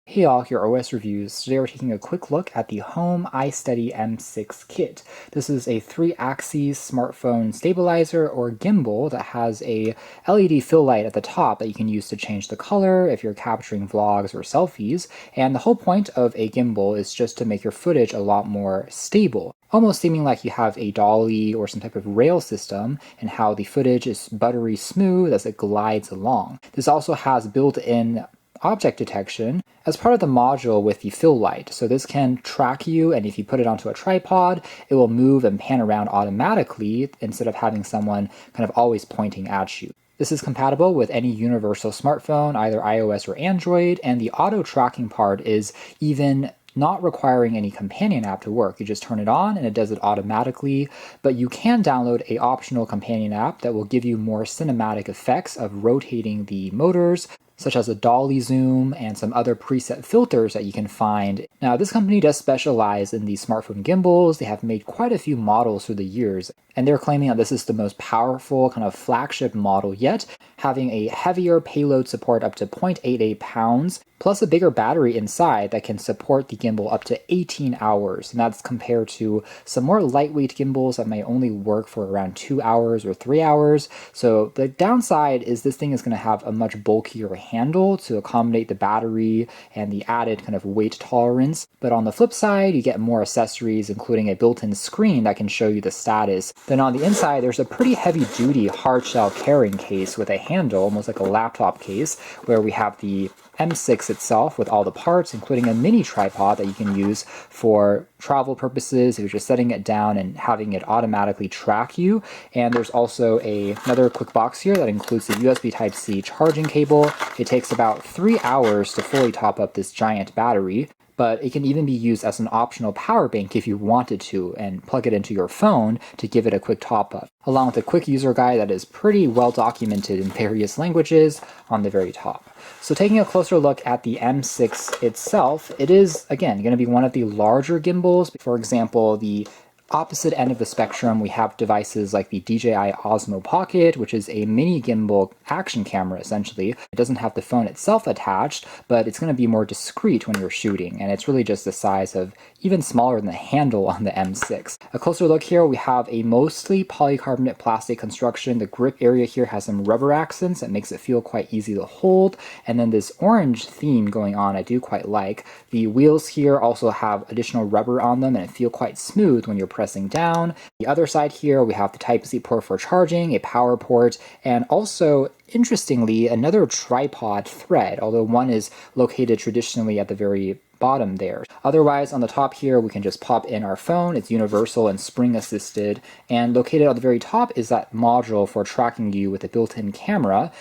Hey all, here are OS Reviews. Today we're taking a quick look at the Hohem iSteady M6 kit. This is a 3-axis smartphone stabilizer or gimbal that has a LED fill light at the top that you can use to change the color if you're capturing vlogs or selfies. And the whole point of a gimbal is just to make your footage a lot more stable, almost seeming like you have a dolly or some type of rail system, and how the footage is buttery smooth as it glides along. This also has built-in object detection as part of the module with the fill light. So this can track you, and if you put it onto a tripod, it will move and pan around automatically instead of having someone kind of always pointing at you. This is compatible with any universal smartphone, either iOS or Android, and the auto tracking part is even not requiring any companion app to work. You just turn it on and it does it automatically, but you can download an optional companion app that will give you more cinematic effects of rotating the motors, such as a dolly zoom and some other preset filters that you can find. Now, this company does specialize in these smartphone gimbals. They have made quite a few models through the years, and they're claiming that this is the most powerful kind of flagship model yet, having a heavier payload support up to 0.88 pounds, plus a bigger battery inside that can support the gimbal up to 18 hours. And that's compared to some more lightweight gimbals that may only work for around 2 hours or 3 hours. So the downside is this thing is going to have a much bulkier handle to accommodate the battery and the added kind of weight tolerance. But on the flip side, you get more accessories, including a built-in screen that can show you the status. Then on the inside, there's a pretty heavy-duty hard shell carrying case with a handle, almost like a laptop case, where we have the M6 itself with all the parts, including a mini tripod that you can use for travel purposes if you're just setting it down and having it automatically track you. And there's also another quick box here that includes the USB Type-C charging cable. It takes about 3 hours to fully top up this giant battery, but it can even be used as an optional power bank if you wanted to, and plug it into your phone to give it a quick top-up, along with a quick user guide that is pretty well documented in various languages on the very top. So taking a closer look at the M6 itself, it is, again, going to be one of the larger gimbals. For example, the opposite end of the spectrum, we have devices like the DJI Osmo Pocket, which is a mini gimbal action camera, essentially. It doesn't have the phone itself attached, but it's going to be more discreet when you're shooting, and it's really just the size of even smaller than the handle on the M6. A closer look here, we have a mostly polycarbonate plastic construction. The grip area here has some rubber accents that makes it feel quite easy to hold, and then this orange theme going on I do quite like. The wheels here also have additional rubber on them, and it feels quite smooth when you're pressing down. The other side here, we have the Type-C port for charging, a power port, and also, interestingly, another tripod thread, although one is located traditionally at the very bottom there. Otherwise, on the top here, we can just pop in our phone. It's universal and spring assisted, and located on the very top is that module for tracking you with a built-in camera.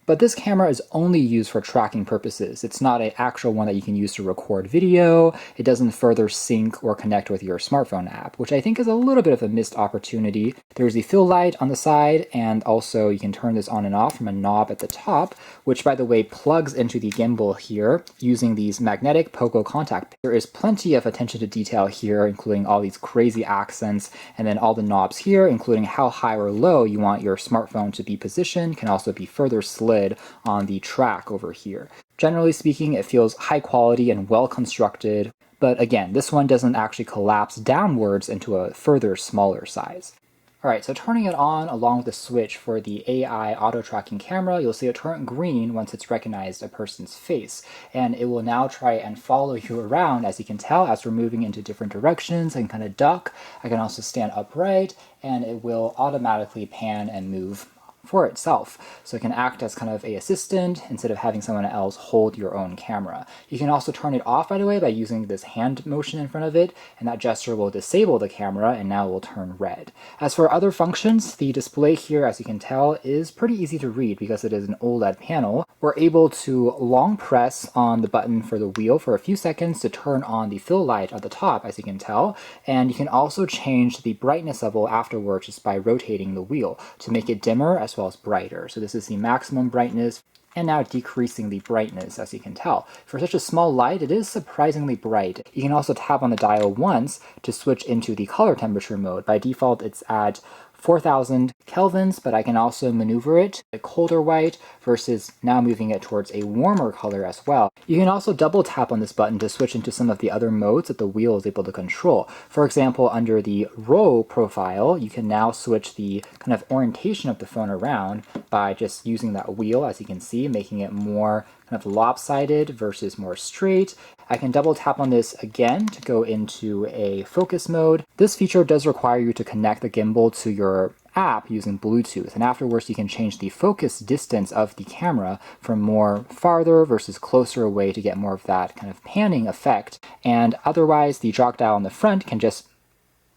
But this camera is only used for tracking purposes. It's not an actual one that you can use to record video. It doesn't further sync or connect with your smartphone app, which I think is a little bit of a missed opportunity. There's the fill light on the side, and also you can turn this on and off from a knob at the top, which, by the way, plugs into the gimbal here using these magnetic Poco contact. There is plenty of attention to detail here, including all these crazy accents, and then all the knobs here, including how high or low you want your smartphone to be positioned, can also be further slid on the track over here. Generally speaking, it feels high quality and well constructed, but again, this one doesn't actually collapse downwards into a further smaller size. Alright, so turning it on along with the switch for the AI auto-tracking camera, you'll see it turn green once it's recognized a person's face. And it will now try and follow you around, as you can tell, as we're moving into different directions. I can kind of duck, I can also stand upright, and it will automatically pan and move for itself. So it can act as kind of an assistant instead of having someone else hold your own camera. You can also turn it off, by the way, by using this hand motion in front of it, and that gesture will disable the camera, and now it will turn red. As for other functions, the display here, as you can tell, is pretty easy to read because it is an OLED panel. We're able to long press on the button for the wheel for a few seconds to turn on the fill light at the top, as you can tell, and you can also change the brightness level afterwards just by rotating the wheel to make it dimmer as well as brighter. So this is the maximum brightness, and now decreasing the brightness, as you can tell. For such a small light, it is surprisingly bright. You can also tap on the dial once to switch into the color temperature mode. By default, it's at 4,000 kelvins, but I can also maneuver it a colder white versus now moving it towards a warmer color as well. You can also double tap on this button to switch into some of the other modes that the wheel is able to control. For example, under the roll profile, you can now switch the kind of orientation of the phone around by just using that wheel, as you can see, making it more kind of lopsided versus more straight. I can double tap on this again to go into a focus mode. This feature does require you to connect the gimbal to your app using Bluetooth, and afterwards you can change the focus distance of the camera from more farther versus closer away to get more of that kind of panning effect. And otherwise, the jog dial on the front can just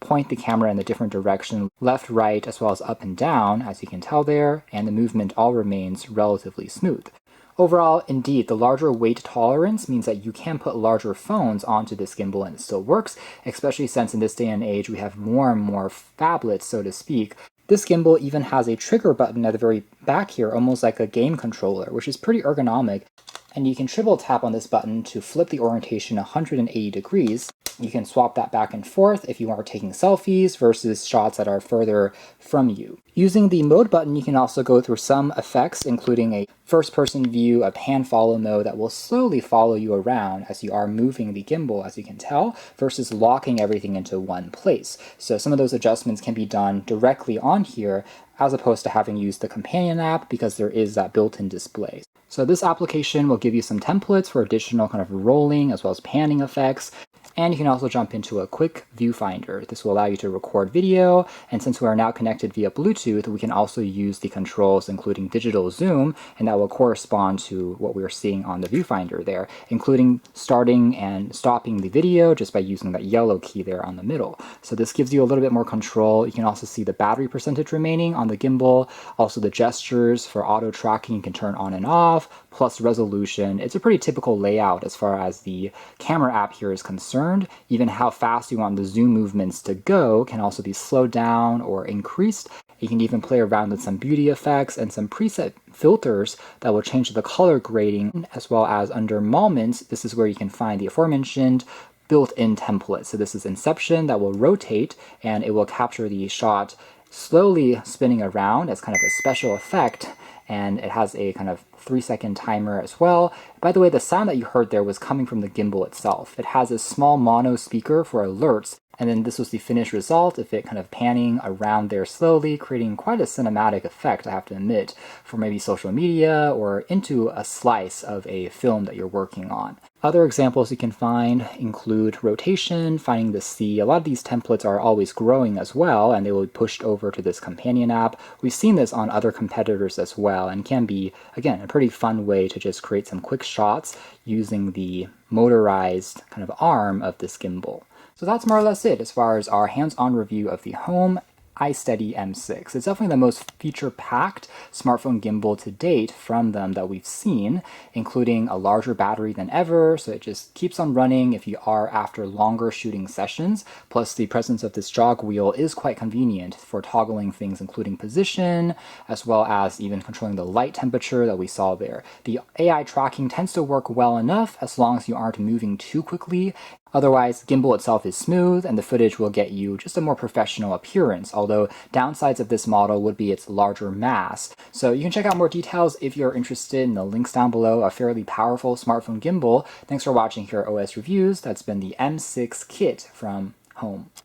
point the camera in a different direction, left, right, as well as up and down, as you can tell there, and the movement all remains relatively smooth. Overall, indeed, the larger weight tolerance means that you can put larger phones onto this gimbal and it still works, especially since in this day and age we have more and more phablets, so to speak. This gimbal even has a trigger button at the very back here, almost like a game controller, which is pretty ergonomic. And you can triple tap on this button to flip the orientation 180 degrees. You can swap that back and forth if you are taking selfies versus shots that are further from you. Using the mode button, you can also go through some effects, including a first-person view, a pan-follow mode that will slowly follow you around as you are moving the gimbal, as you can tell, versus locking everything into one place. So some of those adjustments can be done directly on here, as opposed to having used the companion app, because there is that built-in display. So this application will give you some templates for additional kind of rolling as well as panning effects. And you can also jump into a quick viewfinder. This will allow you to record video, and since we are now connected via Bluetooth, we can also use the controls including digital zoom, and that will correspond to what we're seeing on the viewfinder there, including starting and stopping the video just by using that yellow key there on the middle. So this gives you a little bit more control. You can also see the battery percentage remaining on the gimbal, also the gestures for auto tracking you can turn on and off, plus resolution. It's a pretty typical layout as far as the camera app here is concerned. Even how fast you want the zoom movements to go can also be slowed down or increased. You can even play around with some beauty effects and some preset filters that will change the color grading, as well as under moments, this is where you can find the aforementioned built-in template. So this is Inception that will rotate and it will capture the shot slowly spinning around as kind of a special effect, and it has a kind of 3-second timer as well. By the way, the sound that you heard there was coming from the gimbal itself. It has a small mono speaker for alerts, and then this was the finished result of it kind of panning around there slowly, creating quite a cinematic effect, I have to admit, for maybe social media or into a slice of a film that you're working on. Other examples you can find include rotation, finding the sea. A lot of these templates are always growing as well, and they will be pushed over to this companion app. We've seen this on other competitors as well, and can be, again, a pretty fun way to just create some quick shots using the motorized kind of arm of this gimbal. So that's more or less it as far as our hands-on review of the Hohem iSteady M6. It's definitely the most feature-packed smartphone gimbal to date from them that we've seen, including a larger battery than ever, so it just keeps on running if you are after longer shooting sessions. Plus, the presence of this jog wheel is quite convenient for toggling things including position, as well as even controlling the light temperature that we saw there. The AI tracking tends to work well enough as long as you aren't moving too quickly. Otherwise, gimbal itself is smooth and the footage will get you just a more professional appearance, although downsides of this model would be its larger mass. So you can check out more details if you're interested in the links down below. A fairly powerful smartphone gimbal. Thanks for watching here at OS Reviews. That's been the M6 kit from Hohem.